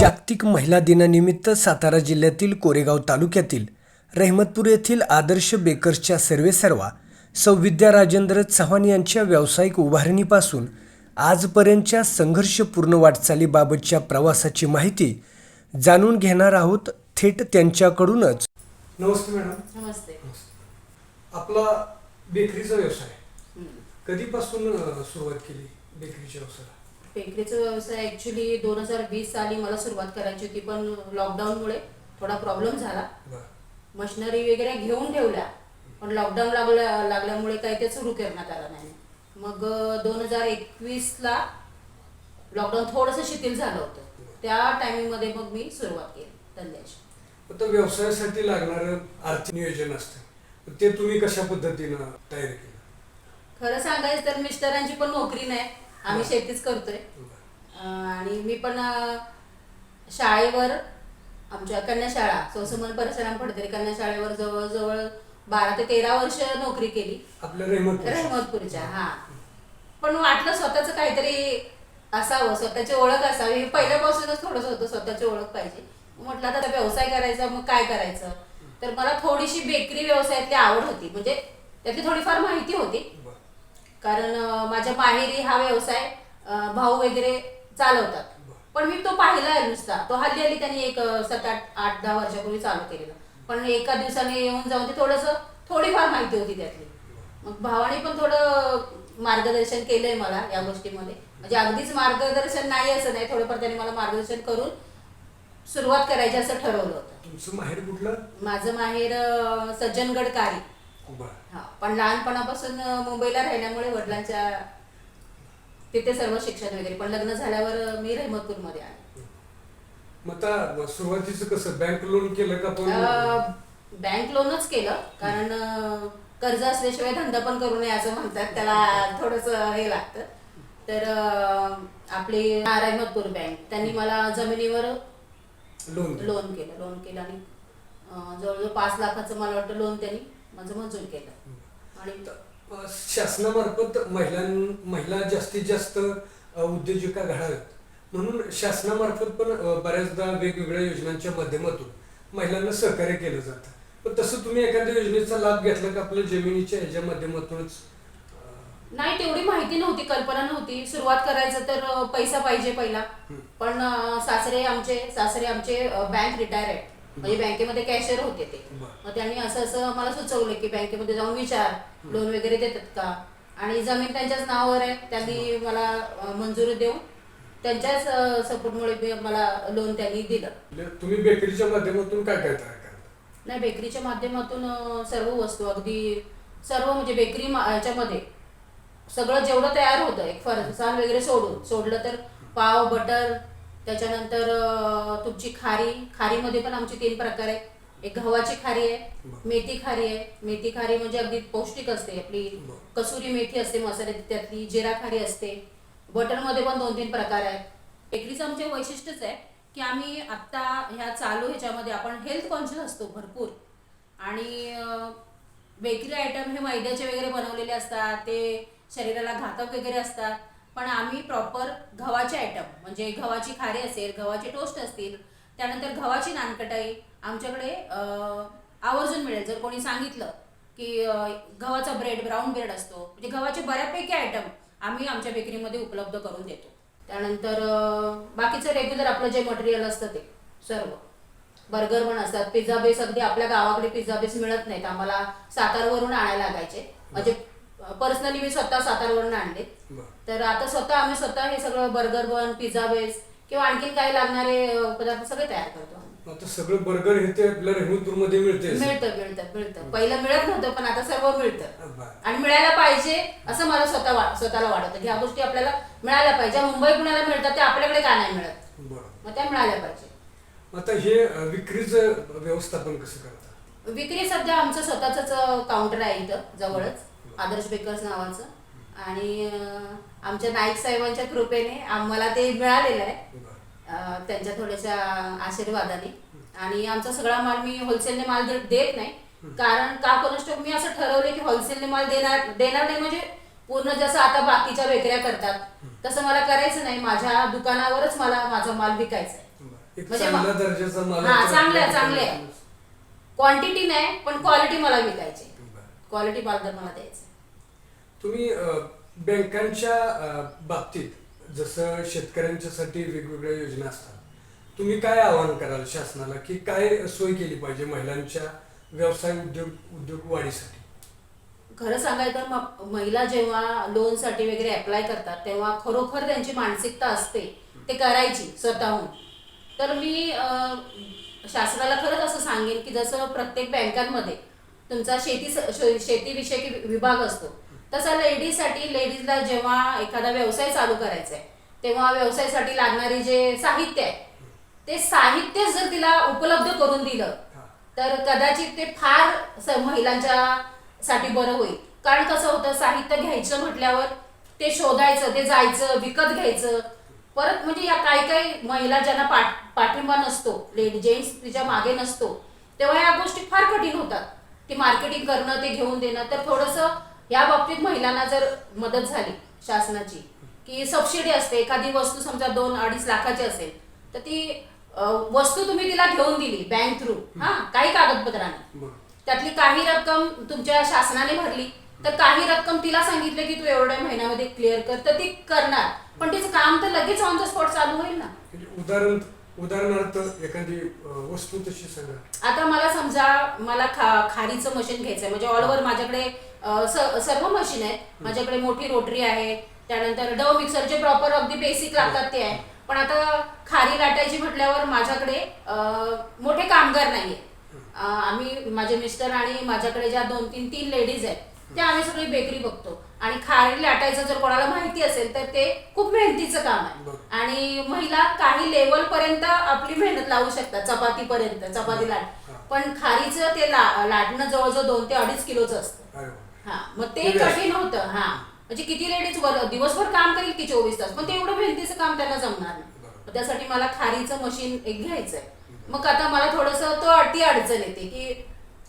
जागतिक महिला दिनानिमित्त सातारा जिल्ह्यातील कोरेगाव तालुक्यातील रहमतपूर येथील आदर्श बेकर्सच्या सर्वेसर्वा सौ विद्या राजेंद्र चव्हाण यांच्या व्यावसायिक उभारणीपासून आजपर्यंतच्या संघर्षपूर्ण वाटचालीबाबतच्या प्रवासाची माहिती जाणून घेणार आहोत थेट त्यांच्याकडूनच. नमस्ते मॅडम. नमस्ते. आपला बेकरीचा व्यवसाय कधीपासून सुरुवात केली बेकरीच्या व्यवसायाला? बेकरीचा व्यवसाय ॲक्च्युली 2020 साली मला सुरुवात करायची होती, पण लॉकडाऊनमुळे थोडा प्रॉब्लेम झाला. मशिनरी वगैरे घेऊन ठेवल्या, पण लॉकडाऊन लागल्यामुळे काही ते सुरू करण्यात आलं नाही. मग 2021ला लॉकडाऊन थोडंसं शिथिल झालं होतं. त्या टायमिंगमध्ये मग मी सुरुवात केली धंद्याची. आता व्यवसायासाठी लागणारं आर्थिक नियोजन असतं, ते तुम्ही कशा पद्धतीनं तयार केलं? खरं सांगायचं तर मिस्टरांची पण नोकरी नाही, आम्ही शेतीच करतोय. आणि मी पण शाळेवर आमच्या कन्याशाळा सौसमन परशुराम फडतरे कन्याशाळेवर जवळजवळ 12 ते 13 वर्ष नोकरी केली आपल्या रहमतपूरच्या. पण वाटलं स्वतःच काहीतरी असावं, स्वतःची ओळख असावी. पहिल्यापासूनच थोडंसं होतं स्वतःची ओळख पाहिजे. म्हटलं आता व्यवसाय करायचा, मग काय करायचं. तर मला थोडीशी बेकरी व्यवसायातली आवड होती, म्हणजे त्यातली थोडीफार माहिती होती. कारण माझ्या माहेरी हा व्यवसाय भाऊ वगैरे चालवतात, पण मी तो पाहिला आहे नुसता. तो हल्ली त्यांनी एक 7-8-10 वर्षापूर्वी चालू केलेला, पण एका दिवसाने येऊन जाऊन ते थोडीफार माहिती होती त्यातली. मग भावाने पण थोडं मार्गदर्शन केलंय मला या गोष्टीमध्ये. म्हणजे अगदीच मार्गदर्शन नाही असं नाही, थोडंफार त्यांनी मला मार्गदर्शन करून सुरुवात करायची असं ठरवलं होतं. तुमचं माहेर कुठलं? माझं माहेर सज्जनगड कारी. पण लहानपणापासून मुंबईला राहिल्यामुळे वडिलांच्या तिथे सर्व शिक्षण वगैरे, पण लग्न झाल्यावर मी रहमतपूरमध्ये आले. मग आता सुरुवातीचं कसं बँक लोन केलं का? बँक लोनच केलं, कारण कर्ज असल्याशिवाय धंदा पण करू नये असं म्हणतात, त्याला थोडंसं हे लागतं. तर आपली रहमतपूर बँक त्यांनी मला जमिनीवर लोन केलं आणि जवळजवळ 5 लाखाचं मला वाटतं लोन त्यांनी माझं मंजूर केलं. आणि शासनामार्फत महिला जास्तीत जास्त उद्योजिका घडाव्यात म्हणून शासनामार्फत पण बऱ्याचदा वेगवेगळ्या योजनांच्या माध्यमातून महिलांना सहकार्य केलं जातं. पण तसं तुम्ही एखाद्या योजनेचा लाभ घेतला का आपल्या जमिनीच्या ह्याच्या माध्यमातूनच? नाही, तेवढी माहिती नव्हती, कल्पना नव्हती. सुरुवात करायचं तर पैसा पाहिजे पहिला. पण सासरे आमचे बँक रिटायर आहेत, म्हणजे बँकेमध्ये कॅशियर होते ते. मग त्यांनी असं मला सुचवलं की बँकेमध्ये जाऊन विचार, लोन वगैरे देतात का. आणि जमीन त्यांच्याच नावावर आहे, त्यांनी मला मंजुरी देऊन त्यांच्याच सपोर्टमुळे मला लोन त्यांनी दिलं. तुम्ही बेकरीच्या माध्यमातून काय काय तयार करता? नाही, बेकरीच्या माध्यमातून सर्व वस्तू, अगदी सर्व, म्हणजे बेकरी याच्यामध्ये सगळं जेवढं तयार होतं, एक फरसाण वगैरे सोडलं तर पाव, बटर, त्याच्यानंतर तुमची खारीमध्ये पण आमचे 3 प्रकार आहेत. एक गव्हाची खारी आहे, मेथी खारी आहे. मेथी खारी म्हणजे अगदी पौष्टिक असते. आपली कसुरी मेथी असते मसाले, त्यातली जिरा खारी असते. बटरमध्ये पण 2-3 प्रकार आहेत. बेकरीचं आमचे वैशिष्ट्यच आहे की आम्ही आत्ता ह्या चालू ह्याच्यामध्ये आपण हेल्थ कॉन्शियस असतो भरपूर. आणि बेकरी आयटम हे मैद्याचे वगैरे बनवलेले असतात, ते शरीराला घातक वगैरे असतात. पण आम्ही प्रॉपर गव्हाचे आयटम, म्हणजे गव्हाची खारी असेल, गव्हाचे टोस्ट असतील, त्यानंतर गव्हाची नानकटाई आमच्याकडे आवर्जून मिळेल. जर कोणी सांगितलं की गव्हाचा ब्रेड, ब्राऊन ब्रेड असतो, म्हणजे गव्हाचे बऱ्यापैकी आयटम आम्ही आमच्या बेकरीमध्ये उपलब्ध करून देतो. त्यानंतर बाकीचं रेग्युलर आपलं जे मटेरियल असतं ते सर्व, बर्गर पण असतात, पिझ्झा बेस. अगदी आपल्या गावाकडे पिझ्झा बेस मिळत नाहीत, आम्हाला सातारवरून आणायला लागायचे. म्हणजे पर्सनली मी स्वतः सातारवरून आणले. तर आता आम्ही स्वतः हे सगळं बर्गर बन, पिझ्झा बेस किंवा आणखीन काही लागणारे पदार्थ सगळे तयार करतो. आता सगळं बर्गर हे ते आपल्या रहमतपूरमध्ये मिळतं. पहिलं मिळत नव्हतं, पण आता सर्व मिळतं. आणि मिळायला पाहिजे असं मला स्वतःला वाटतं की ह्या गोष्टी आपल्याला मिळायला पाहिजे. मुंबई पुण्याला मिळतात, ते आपल्याकडे का नाही मिळत, मग त्या मिळायला पाहिजे. आता हे विक्रीचं व्यवस्थापन कसं करतात? विक्री सध्या आमचं स्वतःच काउंटर आहे इथं जवळच, आदर्श बेकर्स नावाचं. आणि आमच्या नाईक साहेबांच्या कृपेने आम्हाला ते मिळालेलं आहे, त्यांच्या थोड्याशा आशीर्वादाने. आणि आमचा सगळा माल मी होलसेलने माल देत नाही, कारण का कोणास ठाऊक मी असं ठरवलं की होलसेलने माल देणार नाही, म्हणजे पूर्ण जसं आता बाकीच्या बेकऱ्या करतात तसं मला करायचं नाही. माझ्या दुकानावरच मला माझा माल विकायचा आहे. एक म्हणजे चांगल्या दर्जाचा माल हा चांगले आहे. क्वांटिटी नाही पण क्वालिटी मला विकायची. क्वालिटी माल तर मला द्यायचं. तुम्ही बँकांच्या बाबतीत जसं शेतकऱ्यांच्यासाठी वेगवेगळ्या योजना असतात, तुम्ही काय आवाहन कराल शासनाला की काय सोय केली पाहिजे महिलांच्या व्यवसाय उद्योग वाढीसाठी? खरं सांगायचं तर महिला जेव्हा लोनसाठी वगैरे अप्लाय करतात तेव्हा खरोखर त्यांची मानसिकता असते ते करायची स्वतःहून. तर मी शासनाला खरंच असं सांगेन की जसं प्रत्येक बँकांमध्ये तुमचा शेतीविषयक विभाग असतो, तसा लेडीजला जेव्हा एखादा व्यवसाय चालू करायचा आहे तेव्हा व्यवसायासाठी लागणारे जे साहित्य आहे ते साहित्य जर तिला उपलब्ध करून दिलं तर कदाचित ते फार महिलांच्या साठी बरं होईल. कारण कसं होतं, साहित्य घ्यायचं म्हटल्यावर ते शोधायचं, ते जायचं, विकत घ्यायचं परत. म्हणजे या काही महिला ज्यांना पाठिंबा नसतो, जेंट्स तिच्या मागे नसतो, तेव्हा या गोष्टी फार कठीण होतात. ते मार्केटिंग करणं, ते घेऊन देणं. तर थोडंसं या बाबतीत महिलांना जर मदत झाली शासनाची की सबसिडी असते, एखादी वस्तू समजा 2-2.5 लाखाची असेल तर ती वस्तू तुम्ही तिला घेऊन दिली बँक थ्रू, काही कागदपत्राने, त्यातली काही रक्कम तुमच्या शासनाने भरली तर काही रक्कम तिला सांगितलं की तू एवढ्या महिन्यामध्ये क्लिअर कर, तर ती करणार. पण तिचं काम तर लगेच ऑन द स्पॉट चालू होईल ना. उदाहरणार्थ एखादी वस्तू तशी सांगा. आता मला समजा मला खारीचं मशीन घ्यायचंय, म्हणजे ऑल ओव्हर माझ्याकडे सर्व मशीन आहेत. माझ्याकडे मोठी रोटरी आहे, त्यानंतर डव मिक्सर जे प्रॉपर अगदी बेसिक लागतात ते आहे. पण आता खारी लाटायची म्हटल्यावर माझ्याकडे मोठे कामगार नाहीये. आम्ही माझे मिस्टर आणि माझ्याकडे ज्या 2-3 लेडीज आहेत त्या आम्ही सगळी बेकरी बघतो. आणि खारी लाटायचं जर कोणाला माहिती असेल तर ते खूप मेहनतीचं काम आहे. आणि महिला काही लेवल पर्यंत आपली मेहनत लावू शकतात, चपाती लाट. पण खारीचं ते लाटणं जवळजवळ 2 ते 2.5 किलोचं असतं. मग ते कठीण होतं. म्हणजे किती लेडीज दिवसभर काम करेल की 24 तास, पण ते एवढं मेहनतीचं काम त्यांना जमणार नाही. त्यासाठी मला खारीचं मशीन एक घ्यायचंय. मग आता मला थोडंसं ती अडचण येते की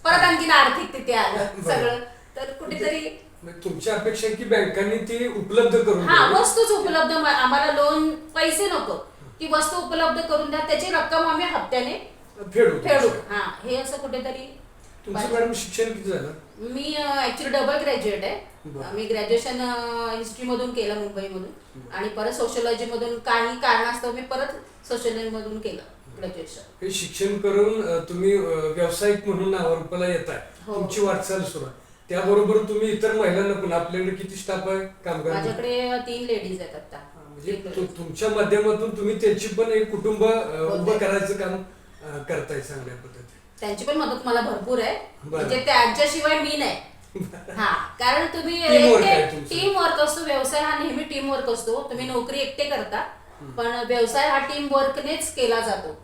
परत आणखीन आर्थिक तिथे आलं सगळं. तर कुठेतरी तुमची अपेक्षा आहे की बँकांनी ती उपलब्ध करून वस्तूच उपलब्ध, आम्हाला लोन पैसे नको, ती वस्तू उपलब्ध करून द्या, त्याची रक्कम आम्ही हप्त्याने फेडू. हे असं कुठेतरी. तुमचं मॅडम शिक्षण किती झालं? मी ऍक्च्युली डबल ग्रॅज्युएट आहे. मी ग्रॅज्युएशन हिस्ट्री मधून केलं मुंबईमधून, आणि परत सोशियोलॉजी मधून काही कारणास्तव मी परत सोशियोलॉजी मधून केलं ग्रॅज्युएशन. हे शिक्षण करून तुम्ही व्यावसायिक म्हणून नावारूपाला येत आहे, तुमची वाटचाल सुरू आहे. त्याबरोबर तुम्ही इतर महिलांना पण, आपल्याकडे किती स्टाफ आहे कामगार? माझ्याकडे 3 लेडीज आहेत आता. म्हणजे तुमच्या माध्यमातून तुम्ही त्यांची पण एक कुटुंब उभं करायचं काम करताय चांगल्या पद्धतीने. त्यांची पण मदत मला भरपूर आहे, म्हणजे त्यांच्याशिवाय मी नाही. कारण तुम्ही टीम वर्क असतो. व्यवसाय हा नेहमी टीम वर्क असतो. तुम्ही नोकरी एकटे करता, पण व्यवसाय हा टीम वर्कनेच केला जातो.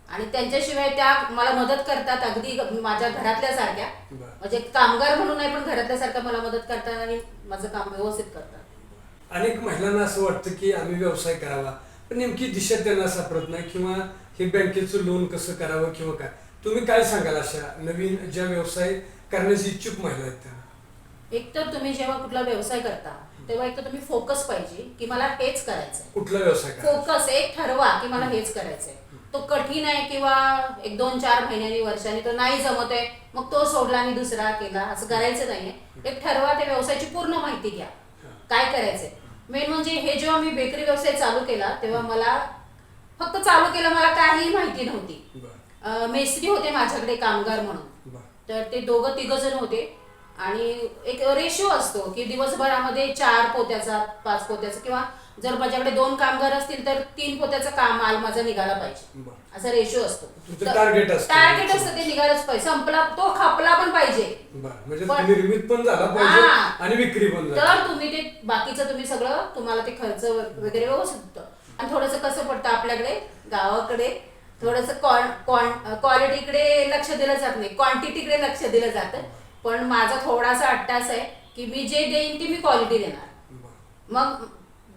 आणि त्यांच्याशिवाय त्या मला मदत करतात अगदी माझ्या घरातल्या सारख्या. म्हणजे कामगार म्हणून नाही, पण घरातल्या सारख्या मला मदत करतात आणि माझं काम व्यवस्थित करतात. अनेक महिलांना असं वाटतं की आम्ही व्यवसाय करावा, पण नेमकी दिशा त्यांना सापडत नाही, किंवा हे बँकेचं लोन कसं करावं किंवा काय. तुम्ही काय सांगाल अशा नवीन ज्या व्यवसाय करण्याची इच्छुक महिला आहेत त्यांना? एक तर तुम्ही जेव्हा कुठला व्यवसाय करता तेव्हा एक तर तुम्ही फोकस पाहिजे की मला हेच करायचंय. कुठला व्यवसाय फोकस एक ठरवा की मला हेच करायचंय. तो कठीण आहे किंवा 1-2-4 महिन्यांनी वर्षांनी तो नाही जमत आहे मग तो सोडला आणि दुसरा केला, असं करायचं नाहीये. एक ठरवा, त्या व्यवसायाची पूर्ण माहिती घ्या काय करायचंय. मेन म्हणजे हे जेव्हा मी बेकरी व्यवसाय चालू केला तेव्हा मला फक्त चालू केलं, मला काहीही माहिती नव्हती. मेस्त्री होते माझ्याकडे कामगार म्हणून, तर ते 2-3 जण होते. आणि एक रेशो असतो की दिवसभरामध्ये 4 पोत्याचा 5 पोत्याचा, किंवा जर माझ्याकडे 2 कामगार असतील तर 3 पोत्याचा माल माझा निघाला पाहिजे, असा रेशो असतो. टार्गेट असतं, ते निघालच पाहिजे. संपला तो खपला पण पाहिजे, म्हणजे निर्मित पण झाला पाहिजे आणि विक्री पण झाली, तर तुम्ही ते बाकीचं तुम्ही सगळं तुम्हाला ते खर्च वगैरे व्यवस्थित होतं. आणि थोडंसं कसं पडतं आपल्याकडे गावाकडे, थोडंसं क्वालिटीकडे लक्ष दिलं जात नाही, क्वांटिटीकडे लक्ष दिलं जातं. पण माझा थोडासा अट्टास आहे की मी जे देईन ती मी क्वालिटी देणार. मग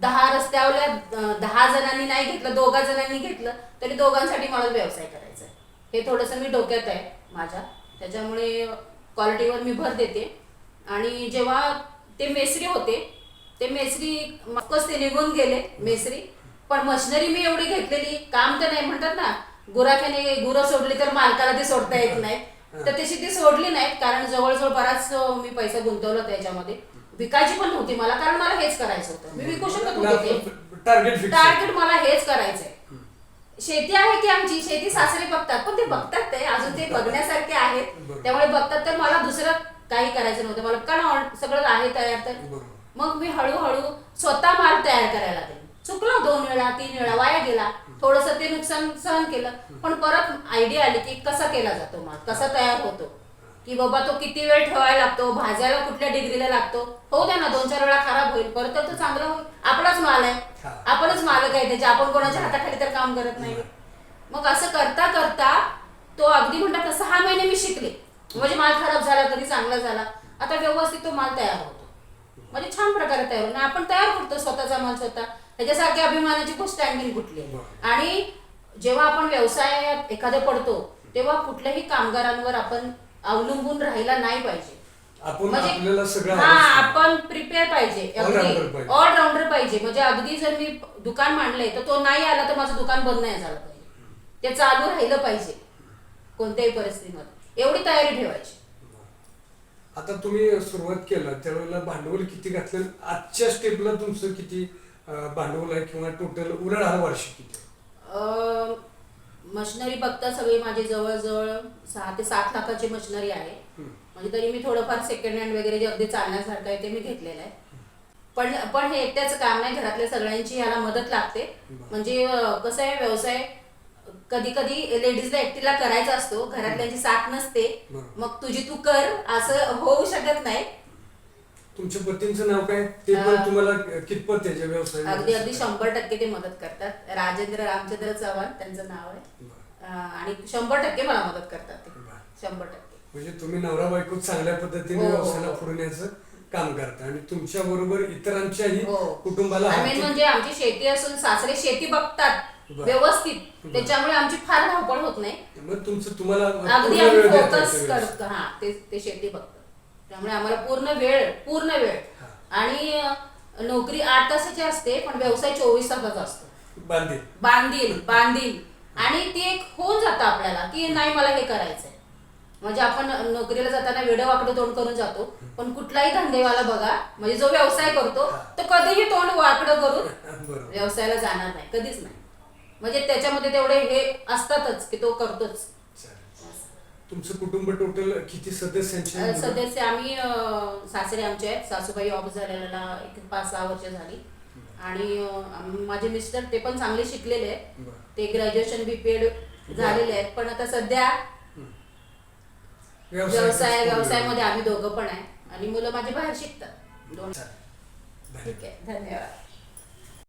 10 रस्त्यावल्या 10 जणांनी नाही घेतलं, 2 जणांनी घेतलं तरी दोघांसाठी मला व्यवसाय करायचा आहे, हे थोडंसं मी डोक्यात आहे माझ्या. त्याच्यामुळे क्वालिटीवर मी भर देते. आणि जेव्हा ते मेस्त्री होते, ते मेस्त्री मक्कच ते निघून गेले मेस्त्री, पण मशिनरी मी एवढी घेतलेली, काम तर नाही म्हणतात ना, गुराख्याने गुरं सोडली तर मालकाला ती सोडता येत नाही, तर तशी ती सोडली नाहीत. कारण जवळजवळ बराच मी पैसा गुंतवला त्याच्यामध्ये. विकायची पण नव्हती मला, कारण मला हेच करायचं होतं. मी विकू शकत होते, टार्गेट मला हेच करायचंय. शेती आहे की आमची, शेती सासरे बघतात, पण ते बघतात ते अजून ते बघण्यासारखे आहेत, त्यामुळे बघतात. तर मला दुसरं काही करायचं नव्हतं मला, कारण सगळं आहे तयार. तर मग मी हळूहळू स्वतः माल तयार करायला लागले. चुकलो 2 वेळा 3 वेळा, वाया गेला थोडस, ते नुकसान सहन केलं. पण परत आयडिया आली की कसा केला जातो माल, कसा तयार होतो, की बाबा तो किती वेळ ठेवायला लागतो, भाजायला कुठल्या डिग्रीला लागतो. हो द्या ना, 2-4 वेळा खराब होईल, परत तर तो चांगला होईल. आपलाच माल आहे, आपणच मालक आहे त्याचे, आपण कोणाच्या हाताखाली तर काम करत नाही. मग असं करता करता तो अगदी म्हणतात 6 महिने मी शिकले. म्हणजे माल खराब झाला कधी चांगला झाला, आता व्यवस्थित तो माल तयार होतो. म्हणजे छान प्रकारे तयार होतो. आपण तयार करतो स्वतःचा माल स्वतः, त्याच्यासारखी अभिमानाची गोष्ट आणखी कुठली आहे. आणि जेव्हा आपण व्यवसायात एखादं पडतो, तेव्हा कुठल्याही कामगारांवर आपण अवलंबून राहायला नाही पाहिजे. म्हणजे आपण प्रिपेअर पाहिजे, ऑलराऊंडर पाहिजे. म्हणजे अगदी जर मी दुकान मांडलंय तर तो नाही आला तर माझं दुकान बंद नाही झालं पाहिजे, ते चालू राहिलं पाहिजे कोणत्याही परिस्थितीमध्ये. एवढी तयारी ठेवायची. आता तुम्ही सुरुवात केलं त्यावेळेला भांडवल किती घातलं, आजच्या स्टेपला तुमचं किती भांडवल आहे, किंवा टोटल उलाढाल वार्षिक किती? मशिनरी बघता सगळी माझी जवळजवळ 6 ते 7 लाखाची मशिनरी आहे. म्हणजे तरी मी थोडंफार सेकंड हँड वगैरे जे अगदी चालण्यासारखं आहे ते मी घेतलेलं आहे. पण हे एकट्याचं काम नाही, घरातल्या सगळ्यांची ह्याला मदत लागते. म्हणजे कसं आहे, व्यवसाय कधी कधी लेडीजला एकटीला करायचा असतो, घरातल्यांची साथ नसते, मग तुझी तू कर असं होऊ शकत नाही. तुमच्या पतींचं नाव काय, ते पण तुम्हाला कितपत त्याच्या व्यवसाय? अगदी 100% ते मदत करतात. राजेंद्र रामचंद्र चव्हाण त्यांचं नाव आहे, आणि 100% मला मदत करतात ते, 100%. म्हणजे तुम्ही नवरा बायको चांगल्या पद्धतीने व्यवसायाला पुरवण्याचं काम करता, आणि तुमच्या बरोबर इतरांच्याही कुटुंबाला. म्हणजे आमची शेती असून सासरे शेती बघतात व्यवस्थित, त्याच्यामुळे आमची फार धावपळ होत नाही. मग तुमचं तुम्हाला अगदी आम्ही फोकस करतो, हा ते शेती बघतात, त्यामुळे आम्हाला पूर्ण वेळ. आणि नोकरी 8 तासाची असते, पण व्यवसाय 24 तासाचा असतो. बांधील आणि ते एक होऊन जातं आपल्याला की नाही मला हे करायचंय. म्हणजे आपण नोकरीला जाताना वेडं वाकडं तोंड करून जातो, पण कुठलाही धंदेवाला बघा, म्हणजे जो व्यवसाय करतो तो कधीही तोंड वाकडं करून व्यवसायाला जाणार नाही, कधीच नाही. म्हणजे त्याच्यामध्ये तेवढे हे असतातच की तो करतोच. तुमचं कुटुंब टोटल किती सदस्यांचे? सदस्य आम्ही सासरे आमचे आहेत, सासूबाई ऑफ झालेला 5-6 वर्ष झाली. आणि माझे मिस्टर ते पण चांगले शिकलेले आहेत, ते ग्रॅज्युएशन BPEd झालेले आहेत. पण आता सध्या व्यवसायामध्ये आम्ही दोघं पण आहे, आणि मुलं माझे बाहेर शिकतात 2. ठीक आहे, धन्यवाद.